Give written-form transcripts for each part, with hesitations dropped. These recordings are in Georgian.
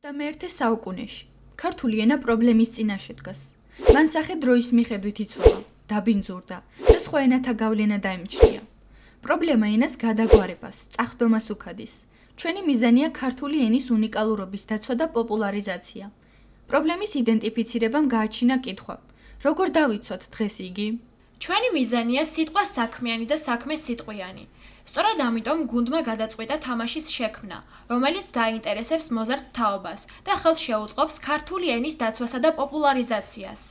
21 საუკუნეში ქართული ენა პრობლემის წინაშე დგას. მან სახე დროის მიხედვით იცვალა, დაბინძურდა და სხვა ენათა გავლენა დაემჩნია. პრობლემა ენას გადაგვარებას, წახდომას უქადის. ჩვენი მიზანია ქართული ენის უნიკალურობის დაცვა და პოპულარიზაცია. პრობლემის იდენტიფიცირებამ გააჩინა კითხვა: როგორ დავიცვათ დღეს იგი? ჩვენი მიზანია სიტყვა საქმიანი და საქმე სიტყვიანი. სწორად ამიტომ გუნდმა გადაწყვიტა თამაშის შექმნა, რომელიც დაინტერესებს მოზარდ თაობას და ხელს შეუწყობს ქართული ენის დაცვასა და პოპულარიზაციას.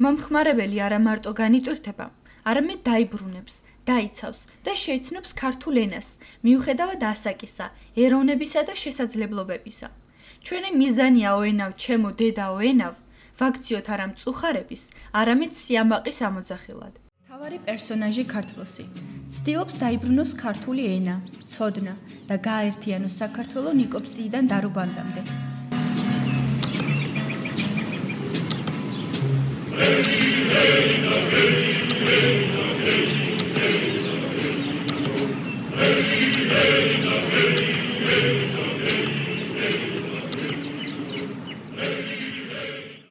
მომხმარებელი არა მარტო განიტვირთება, არამედ დაიბრუნებს, დაიცავს და შეიცნობს ქართულ ენას, მიუხედავად ასაკისა, ეროვნებისა და შესაძლებლობებისა. ჩვენი მიზანია ოენავ ჩემო დედაო ენავ, ვაქციოთ არა მწუხარების, არამედ სიამაყის ამოძახილად. მთავარი პერსონაჟი ქართლოსი ცდილობს დაიბრუნოს ქართული ენა, ცოდნა და გააერთიანოს საქართველო ნიკოპსიიდან დარუბანდამდე.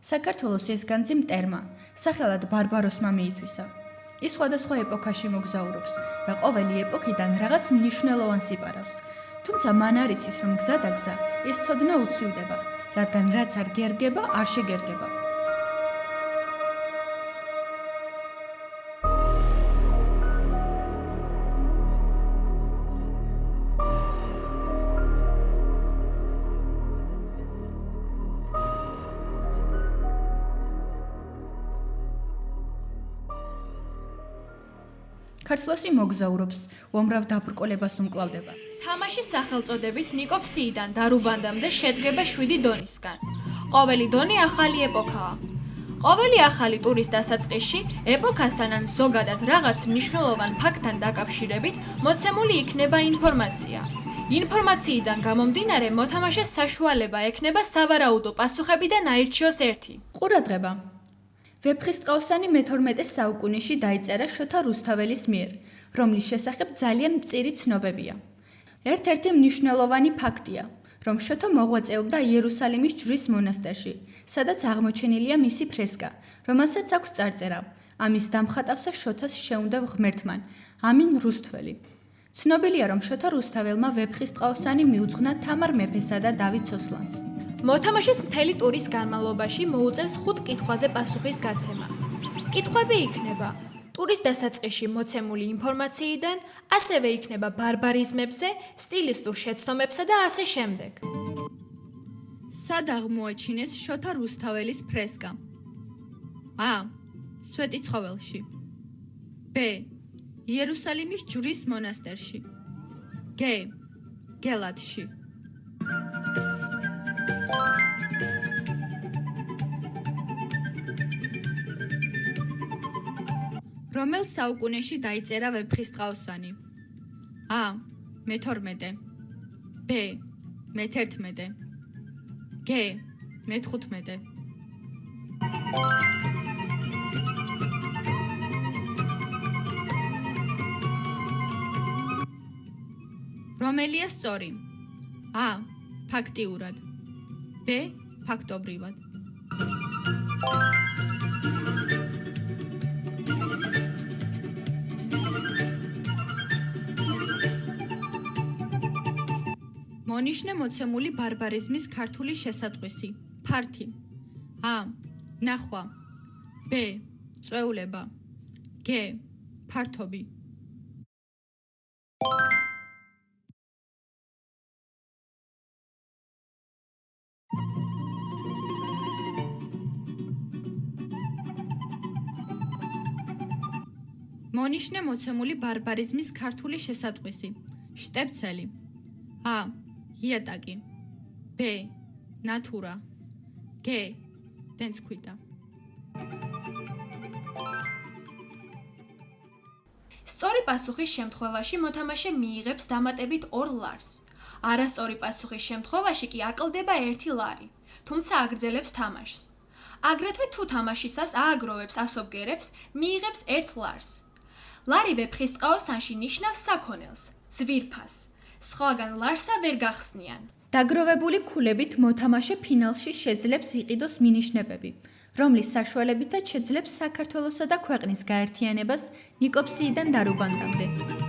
საქართველოს ეს განძი მტერმა, სახელად ბარბაროსმა მიითვისა. ის სხვადასხვა ეპოქაში მოგზაურობს და ყოველი ეპოქიდან რაღაც მნიშვნელოვანს იპარავს. თუმცა მან არ იცის, რომ გზადაგზა ეს ცოდნა უცვივდება, რადგან რაც არ გერგება, არ შეგერგება. ქართლოსი მოგზაურობს, უამრავ დაბრკოლებას უმკლავდება. თამაშის სახელწოდებით ნიკოპსიიდან დარუბანდამდე შედგება 7 დონისგან. ყოველი დონი ახალი ეპოქაა. ყოველი ახალი ტურის დასაწყისში ეპოქასთან ან ზოგადად რაღაც მნიშვნელოვან ფაქტთან დაკავშირებით მოცემული იქნება ინფორმაცია. ინფორმაციიდან გამომდინარე მოთამაშეს საშუალება ექნება სავარაუდო პასუხები და ნაირჩიოს ერთი. ყურადღება. ვეფხისტყაოსანი მე-12 საუკუნეში დაიწერა შოთა რუსთაველის მიერ, რომლის შესახებ ძალიან მწირი ცნობებია. ერთ-ერთი მნიშვნელოვანი ფაქტია, რომ შოთა მოღვაწეობდა იერუსალიმის ჯვრის მონასტერში, სადაც აღმოჩენილია მისი ფრესკა, რომელსაც აქვს წარწერა. ამის დამხატავსა შოთას შეუნდა ღმერთმან, ამინ რუსთველი. ცნობილია, რომ შოთა რუსთაველმა ვეფხისტყაოსანი მიუძღვნა თამარ მეფესა და დავით სოსლანს. მოთამაშეს მთელი ტურის განმავლობაში მოუწევს 5 კითხვაზე პასუხის გაცემა. კითხვები იქნება ტურის დასაწყისში მოცემული ინფორმაციიდან, ასევე იქნება ბარბარიზმებზე, სტილისტურ შეცდომებსა და ასე შემდეგ. სად აღმოაჩინეს შოთა რუსთაველის ფრესკა? A. სვეტიცხოველში. B. იერუსალიმის ჯვრის მონასტერში. G. გელათში. რომელ საუკუნეში დაიწერა ვეფხისტყაოსანი? A. მე-12. B. მე-11. G. მე-15. რომელია სწორი? A. ფაქტიურად. B. ფაქტობრივად. მონიშნე მოცემული ბარბარიზმის ქართული შესატყვისი. ფართი. A. ნახვა. B. წვეულება. G. ფართობი. მონიშნე მოცემული ბარბარიზმის ქართული შესატყვისი. შტებცელი. A. იატაკი. B. ნათურა. G. დენცქვიტა. სწორი პასუხის შემთხვევაში მოთამაშე მიიღებს დამატებით 2 ლარს. არასწორი პასუხის შემთხვევაში კი აკლდება 1 ლარი, თუმცა აგრძელებს თამაშს. აგრეთვე თუ თამაშისას ააგროვებს ასობგერებს, მიიღებს 1 ლარს. ლარი ვეფხისტყაოსანში ნიშნავს საქონელს, ძვირფას. სხვაგან ლარსა ვერ გახსნიან. დაგროვებული ქულებით მოთამაშე ფინალში შეძლებს იყიდოს მინიშნებები, რომლის საშუალებითაც შეძლებს საქართველოსა და ქვეყნის გაერთიანებას ნიკოფსიიდან დარუბანდამდე.